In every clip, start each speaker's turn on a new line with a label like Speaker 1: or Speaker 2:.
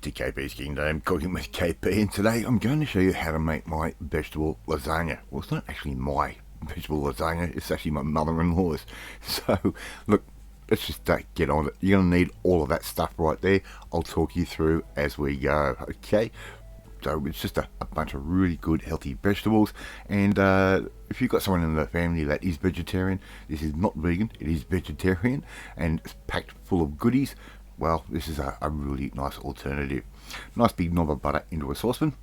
Speaker 1: back to KP's Kingdom, cooking with KP, and today I'm going to show you how to make my vegetable lasagna. Well, it's not actually my vegetable lasagna, it's actually my mother-in-law's. So, look, let's just get on it. You're going to need all of that stuff right there. I'll talk you through as we go, okay? So it's just a bunch of really good healthy vegetables, and if you've got someone in the family that is vegetarian, this is not vegan, it is vegetarian, and it's packed full of goodies. Well, this is a really nice alternative. Nice big knob of butter into a saucepan.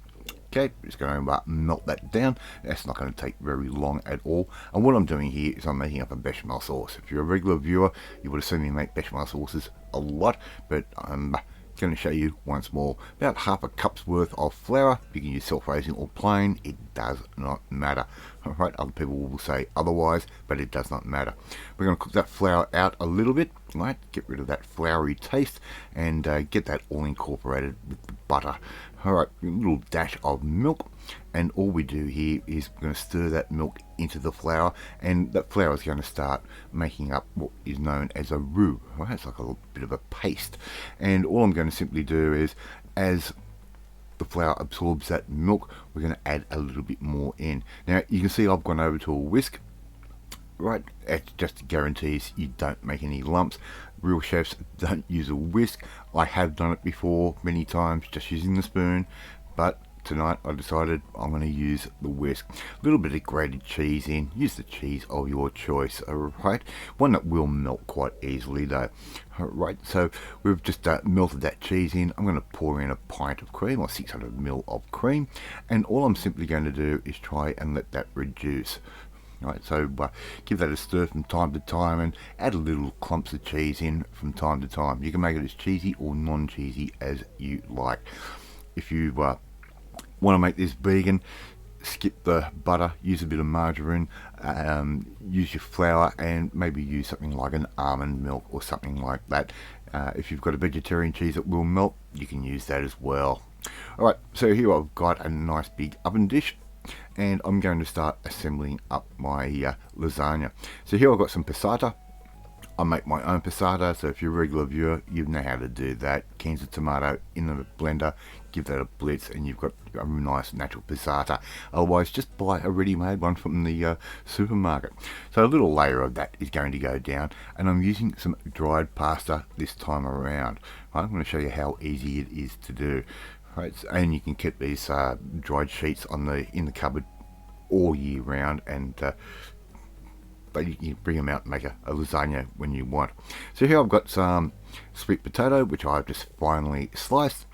Speaker 1: Okay, just going to melt that down. That's not going to take very long at all. And what I'm doing here is I'm making up a bechamel sauce. If you're a regular viewer, you would have seen me make bechamel sauces a lot, but I'm going to show you once more. About half a cup's worth of flour. You can use self-raising or plain, it does not matter. Alright, other people will say otherwise, but it does not matter. We're going to cook that flour out a little bit, right? Get rid of that floury taste and get that all incorporated with the butter. Alright, a little dash of milk, and all we do here is we're going to stir that milk into the flour, and that flour is going to start making up what is known as a roux. Right? It's like a little bit of a paste, and all I'm going to simply do is, as the flour absorbs that milk, we're going to add a little bit more in. Now you can see I've gone over to a whisk. Right, it just guarantees you don't make any lumps. Real chefs don't use a whisk. I have done it before many times just using the spoon, but tonight I decided I'm going to use the whisk. A little bit of grated cheese in. Use the cheese of your choice, alright? One that will melt quite easily though. Alright, so we've just melted that cheese in. I'm going to pour in a pint of cream, or 600 ml of cream, and all I'm simply going to do is try and let that reduce. Right, so give that a stir from time to time and add a little clumps of cheese in from time to time. You can make it as cheesy or non-cheesy as you like. If you want to make this vegan, skip the butter, use a bit of margarine, use your flour, and maybe use something like an almond milk or something like that. If you've got a vegetarian cheese that will melt, you can use that as well. Alright, so here I've got a nice big oven dish, and I'm going to start assembling up my lasagna. So here I've got some passata. I make my own passata, so if you're a regular viewer, you know how to do that. Cans of tomato in the blender, give that a blitz, and you've got a nice natural passata. Otherwise, just buy a ready-made one from the supermarket. So a little layer of that is going to go down, and I'm using some dried pasta this time around. I'm going to show you how easy it is to do. Right, and you can keep these dried sheets in the cupboard all year round, and but you can bring them out and make a lasagna when you want. So here I've got some sweet potato, which I've just finely sliced.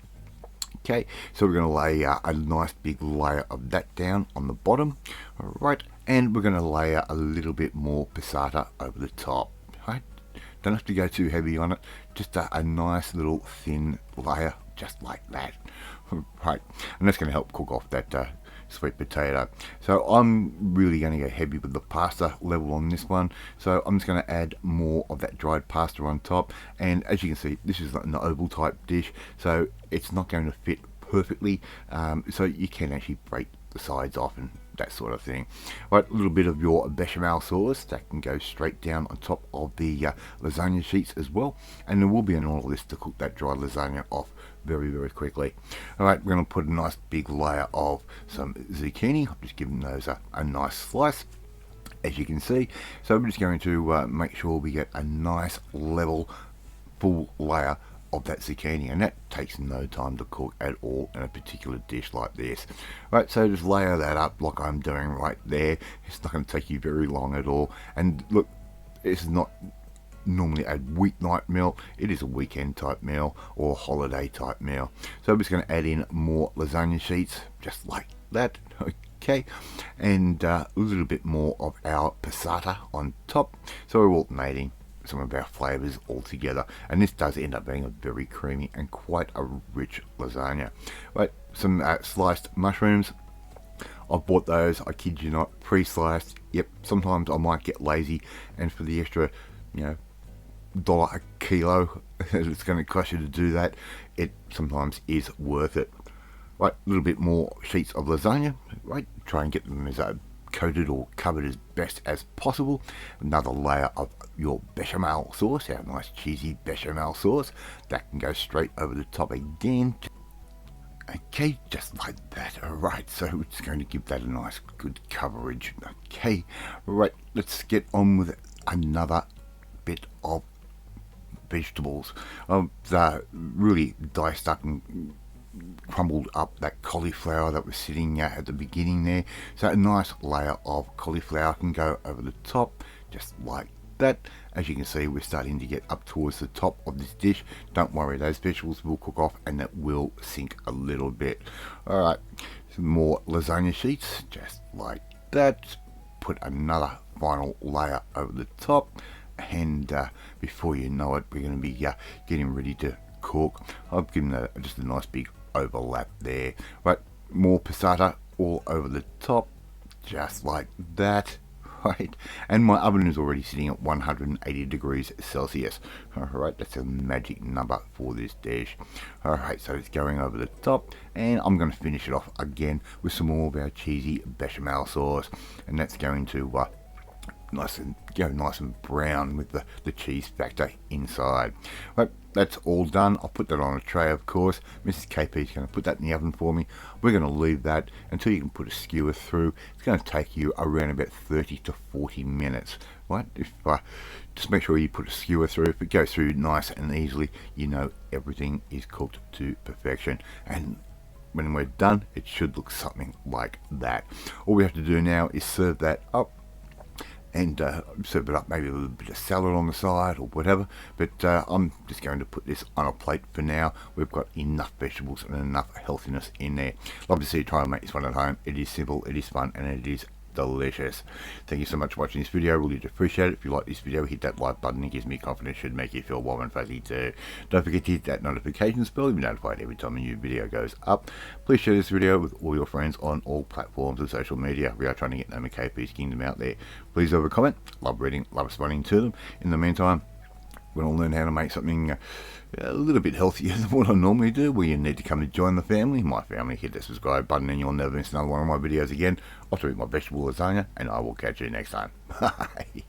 Speaker 1: Okay, so we're going to lay a nice big layer of that down on the bottom. Alright, and we're going to layer a little bit more passata over the top. Right, don't have to go too heavy on it, just a nice little thin layer, just like that. Right, and that's going to help cook off that sweet potato. So I'm really going to go heavy with the pasta level on this one, so I'm just going to add more of that dried pasta on top. And as you can see, this is an oval type dish, so it's not going to fit perfectly, so you can actually break the sides off and that sort of thing. Right, a little bit of your bechamel sauce that can go straight down on top of the lasagna sheets as well, and there will be an all of this to cook that dry lasagna off very, very quickly. Alright, we're going to put a nice big layer of some zucchini. I've just given those a nice slice, as you can see. So we're just going to make sure we get a nice level full layer of that zucchini, and that takes no time to cook at all in a particular dish like this. Right, so just layer that up like I'm doing right there. It's not going to take you very long at all. And look, this is not normally a weeknight meal, it is a weekend type meal or a holiday type meal. So I'm just going to add in more lasagna sheets just like that. Okay, and a little bit more of our passata on top, so we're alternating some of our flavors all together, and this does end up being a very creamy and quite a rich lasagna. Right, some sliced mushrooms. I've bought those, I kid you not, pre-sliced. Yep, sometimes I might get lazy, and for the extra, $1 a kilo it's going to cost you to do that, it sometimes is worth it. Right, a little bit more sheets of lasagna. Right, try and get them as coated or covered as best as possible. Another layer of your bechamel sauce, our nice cheesy bechamel sauce, that can go straight over the top again. Okay, just like that. Alright, so it's going to give that a nice good coverage. Okay, right, let's get on with another bit of vegetables. I've really diced up and crumbled up that cauliflower that was sitting at the beginning there. So a nice layer of cauliflower can go over the top, just like that. As you can see, we're starting to get up towards the top of this dish. Don't worry, those vegetables will cook off and that will sink a little bit. Alright, some more lasagna sheets, just like that. Put another final layer over the top, and before you know it, we're going to be getting ready to cook. I've given that just a nice big overlap there. Right, more passata all over the top, just like that. Right, and my oven is already sitting at 180 degrees Celsius. Alright, that's a magic number for this dish. Alright, so it's going over the top, and I'm going to finish it off again with some more of our cheesy bechamel sauce, and that's going to nice and brown with the cheese factor inside. Right, that's all done. I'll put that on a tray, of course. Mrs. KP is going to put that in the oven for me. We're going to leave that until you can put a skewer through. It's going to take you around about 30 to 40 minutes. Right, if just make sure you put a skewer through. If it goes through nice and easily, you know everything is cooked to perfection. And when we're done, it should look something like that. All we have to do now is serve that up, and serve it up, maybe a little bit of salad on the side or whatever, but I'm just going to put this on a plate for now. We've got enough vegetables and enough healthiness in there. Love to see you try and make this one at home. It is simple, it is fun, and it is delicious. Thank you so much for watching this video. Really do appreciate it. If you like this video, hit that like button. It gives me confidence, should make you feel warm and fuzzy too. Don't forget to hit that notification bell to be notified every time a new video goes up. Please share this video with all your friends on all platforms of social media. We are trying to get them a KP's Kingdom out there. Please leave a comment. Love reading, love responding to them. In the meantime, we're going to learn how to make something a little bit healthier than what I normally do, where you need to come and join the family, my family. Hit the subscribe button and you'll never miss another one of my videos again. I'll eat my vegetable lasagna, and I will catch you next time. Bye.